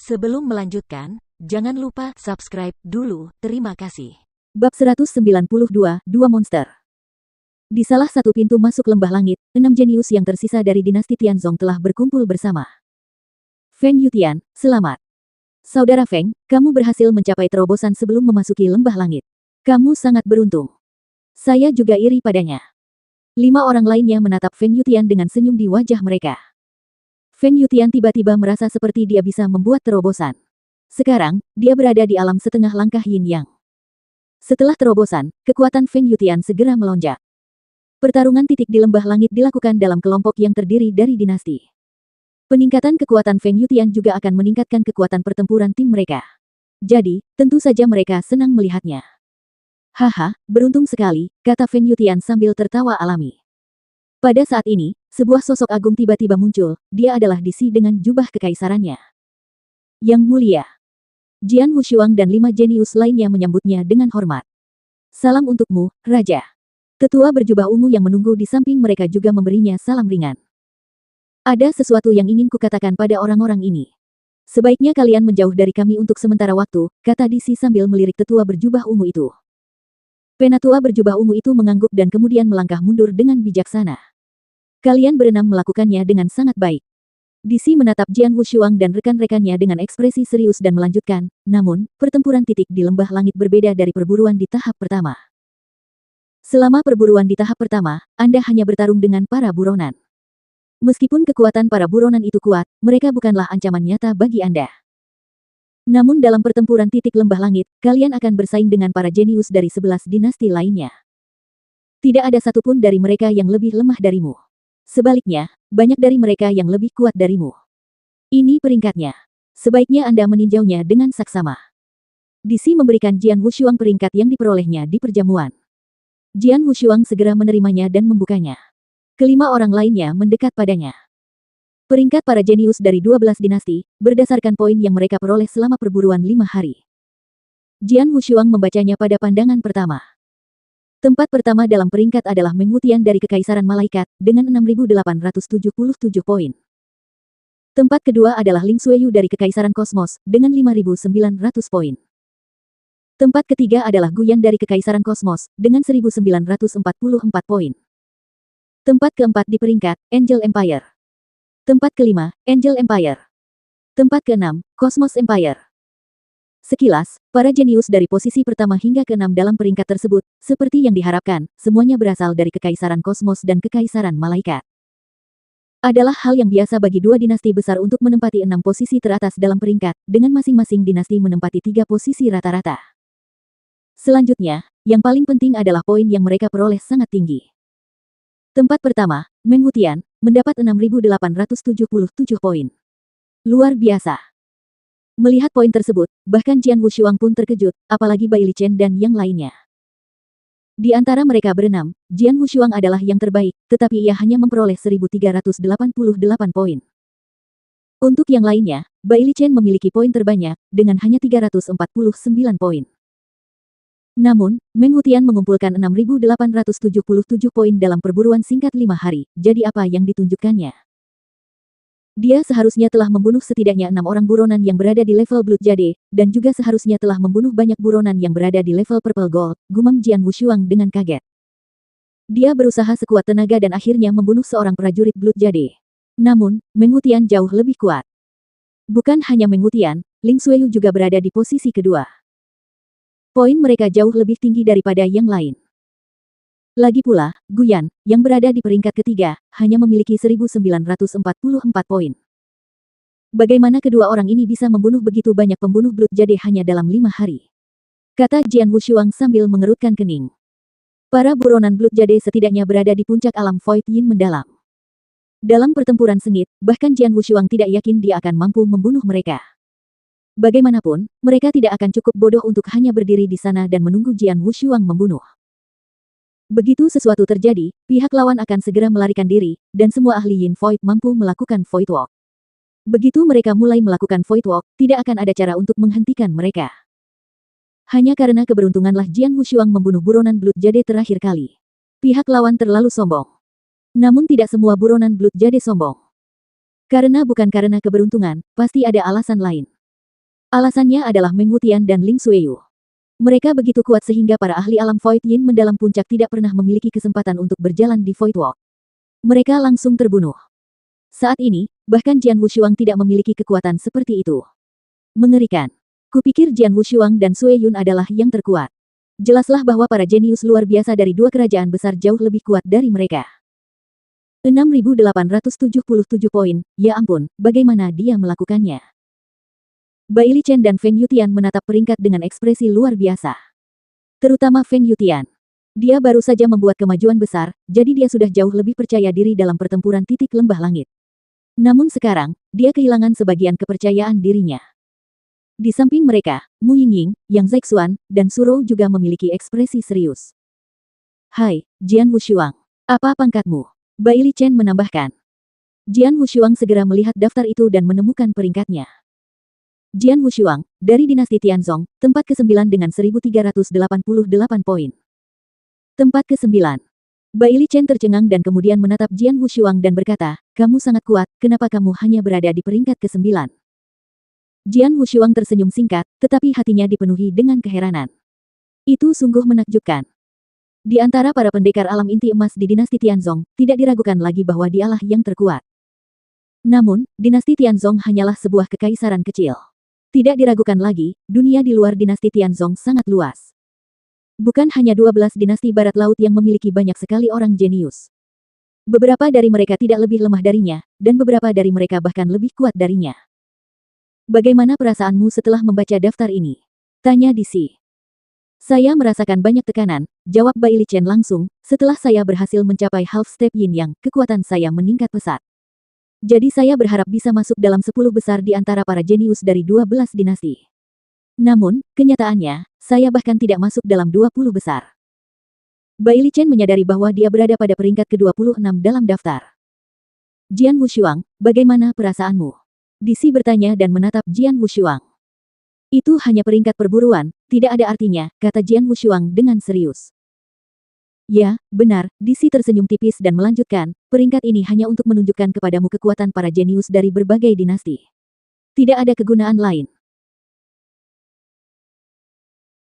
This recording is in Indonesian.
Sebelum melanjutkan, jangan lupa subscribe dulu. Terima kasih. Bab 192, Dua Monster. Di salah satu pintu masuk lembah langit, 6 jenius yang tersisa dari dinasti Tianzong telah berkumpul bersama. Feng Yutian, selamat. Saudara Feng, kamu berhasil mencapai terobosan sebelum memasuki lembah langit. Kamu sangat beruntung. Saya juga iri padanya. 5 orang lainnya menatap Feng Yutian dengan senyum di wajah mereka. Feng Yutian tiba-tiba merasa seperti dia bisa membuat terobosan. Sekarang, dia berada di alam setengah langkah yin yang. Setelah terobosan, kekuatan Feng Yutian segera melonjak. Pertarungan titik di lembah langit dilakukan dalam kelompok yang terdiri dari dinasti. Peningkatan kekuatan Feng Yutian juga akan meningkatkan kekuatan pertempuran tim mereka. Jadi, tentu saja mereka senang melihatnya. Haha, beruntung sekali, kata Feng Yutian sambil tertawa alami. Pada saat ini, sebuah sosok agung tiba-tiba muncul, dia adalah Disi dengan jubah kekaisarannya. Yang mulia. Jian Wushuang dan 5 jenius lainnya menyambutnya dengan hormat. Salam untukmu, Raja. Tetua berjubah ungu yang menunggu di samping mereka juga memberinya salam ringan. Ada sesuatu yang ingin kukatakan pada orang-orang ini. Sebaiknya kalian menjauh dari kami untuk sementara waktu, kata Disi sambil melirik tetua berjubah ungu itu. Penatua berjubah ungu itu mengangguk dan kemudian melangkah mundur dengan bijaksana. Kalian berenam melakukannya dengan sangat baik. Disi menatap Jian Wushuang dan rekan-rekannya dengan ekspresi serius dan melanjutkan, namun, pertempuran titik di lembah langit berbeda dari perburuan di tahap pertama. Selama perburuan di tahap pertama, Anda hanya bertarung dengan para buronan. Meskipun kekuatan para buronan itu kuat, mereka bukanlah ancaman nyata bagi Anda. Namun dalam pertempuran titik lembah langit, kalian akan bersaing dengan para jenius dari 11 dinasti lainnya. Tidak ada satupun dari mereka yang lebih lemah darimu. Sebaliknya, banyak dari mereka yang lebih kuat darimu. Ini peringkatnya. Sebaiknya Anda meninjaunya dengan saksama. Disi memberikan Jian Wushuang peringkat yang diperolehnya di perjamuan. Jian Wushuang segera menerimanya dan membukanya. Kelima orang lainnya mendekat padanya. Peringkat para jenius dari 12 dinasti, berdasarkan poin yang mereka peroleh selama perburuan 5 hari. Jian Wushuang membacanya pada pandangan pertama. Tempat pertama dalam peringkat adalah Meng Wutian dari Kekaisaran Malaikat, dengan 6.877 poin. Tempat kedua adalah Ling Xueyu dari Kekaisaran Kosmos, dengan 5.900 poin. Tempat ketiga adalah Guyan dari Kekaisaran Kosmos, dengan 1.944 poin. Tempat keempat di peringkat, Angel Empire. Tempat kelima, Angel Empire. Tempat keenam, Cosmos Empire. Sekilas, para jenius dari posisi pertama hingga ke-6 dalam peringkat tersebut, seperti yang diharapkan, semuanya berasal dari Kekaisaran Kosmos dan Kekaisaran Malaikat. Adalah hal yang biasa bagi dua dinasti besar untuk menempati 6 posisi teratas dalam peringkat, dengan masing-masing dinasti menempati 3 posisi rata-rata. Selanjutnya, yang paling penting adalah poin yang mereka peroleh sangat tinggi. Tempat pertama, Meng Wutian, mendapat 6.877 poin. Luar biasa. Melihat poin tersebut, bahkan Jian Wushuang pun terkejut, apalagi Bai Lichen dan yang lainnya. Di antara mereka berenam, Jian Wushuang adalah yang terbaik, tetapi ia hanya memperoleh 1.388 poin. Untuk yang lainnya, Bai Lichen memiliki poin terbanyak, dengan hanya 349 poin. Namun, Meng Wutian mengumpulkan 6.877 poin dalam perburuan singkat 5 hari, jadi apa yang ditunjukkannya? Dia seharusnya telah membunuh setidaknya 6 orang buronan yang berada di level Blood Jade, dan juga seharusnya telah membunuh banyak buronan yang berada di level Purple Gold, gumam Jian Wushuang dengan kaget. Dia berusaha sekuat tenaga dan akhirnya membunuh seorang prajurit Blood Jade. Namun, Meng Wutian jauh lebih kuat. Bukan hanya Meng Wutian, Ling Xueyu juga berada di posisi kedua. Poin mereka jauh lebih tinggi daripada yang lain. Lagi pula, Guyan, yang berada di peringkat ketiga, hanya memiliki 1.944 poin. Bagaimana kedua orang ini bisa membunuh begitu banyak pembunuh Blood Jade hanya dalam 5 hari? Kata Jian Wushuang sambil mengerutkan kening. Para buronan Blood Jade setidaknya berada di puncak alam Void Yin mendalam. Dalam pertempuran sengit, bahkan Jian Wushuang tidak yakin dia akan mampu membunuh mereka. Bagaimanapun, mereka tidak akan cukup bodoh untuk hanya berdiri di sana dan menunggu Jian Wushuang membunuh. Begitu sesuatu terjadi, pihak lawan akan segera melarikan diri, dan semua ahli Yin Void mampu melakukan Void Walk. Begitu mereka mulai melakukan Void Walk, tidak akan ada cara untuk menghentikan mereka. Hanya karena keberuntunganlah Jian Wushuang membunuh buronan Blood Jade terakhir kali. Pihak lawan terlalu sombong. Namun tidak semua buronan Blood Jade sombong. Karena bukan karena keberuntungan, pasti ada alasan lain. Alasannya adalah Meng Wutian dan Ling Sueyu. Mereka begitu kuat sehingga para ahli alam Void Yin mendalam puncak tidak pernah memiliki kesempatan untuk berjalan di Void Walk. Mereka langsung terbunuh. Saat ini, bahkan Jian Wushuang tidak memiliki kekuatan seperti itu. Mengerikan. Kupikir Jian Wushuang dan Sue Yun adalah yang terkuat. Jelaslah bahwa para jenius luar biasa dari dua kerajaan besar jauh lebih kuat dari mereka. 6.877 poin, ya ampun, bagaimana dia melakukannya? Bai Li Chen dan Feng Yutian menatap peringkat dengan ekspresi luar biasa. Terutama Feng Yutian. Dia baru saja membuat kemajuan besar, jadi dia sudah jauh lebih percaya diri dalam pertempuran titik lembah langit. Namun sekarang, dia kehilangan sebagian kepercayaan dirinya. Di samping mereka, Mu Yingying, Yang Zexuan, dan Suro juga memiliki ekspresi serius. Hai, Jian Wushuang. Apa pangkatmu? Bai Li Chen menambahkan. Jian Wushuang segera melihat daftar itu dan menemukan peringkatnya. Jian Wushuang, dari dinasti Tianzong, tempat ke-9 dengan 1388 poin. Tempat ke-9. Bai Li Chen tercengang dan kemudian menatap Jian Wushuang dan berkata, kamu sangat kuat, kenapa kamu hanya berada di peringkat ke-9? Jian Wushuang tersenyum singkat, tetapi hatinya dipenuhi dengan keheranan. Itu sungguh menakjubkan. Di antara para pendekar alam inti emas di dinasti Tianzong, tidak diragukan lagi bahwa dialah yang terkuat. Namun, dinasti Tianzong hanyalah sebuah kekaisaran kecil. Tidak diragukan lagi, dunia di luar dinasti Tianzong sangat luas. Bukan hanya 12 dinasti barat laut yang memiliki banyak sekali orang jenius. Beberapa dari mereka tidak lebih lemah darinya, dan beberapa dari mereka bahkan lebih kuat darinya. Bagaimana perasaanmu setelah membaca daftar ini? Tanya DC. Saya merasakan banyak tekanan, jawab Bai Li Chen langsung, setelah saya berhasil mencapai half step yin yang, kekuatan saya meningkat pesat. Jadi saya berharap bisa masuk dalam 10 besar di antara para jenius dari 12 dinasti. Namun, kenyataannya, saya bahkan tidak masuk dalam 20 besar. Bai Li Chen menyadari bahwa dia berada pada peringkat ke-26 dalam daftar. Jian Wushuang, bagaimana perasaanmu? DC bertanya dan menatap Jian Wushuang. Itu hanya peringkat perburuan, tidak ada artinya, kata Jian Wushuang dengan serius. Ya, benar, DC tersenyum tipis dan melanjutkan, peringkat ini hanya untuk menunjukkan kepadamu kekuatan para jenius dari berbagai dinasti. Tidak ada kegunaan lain.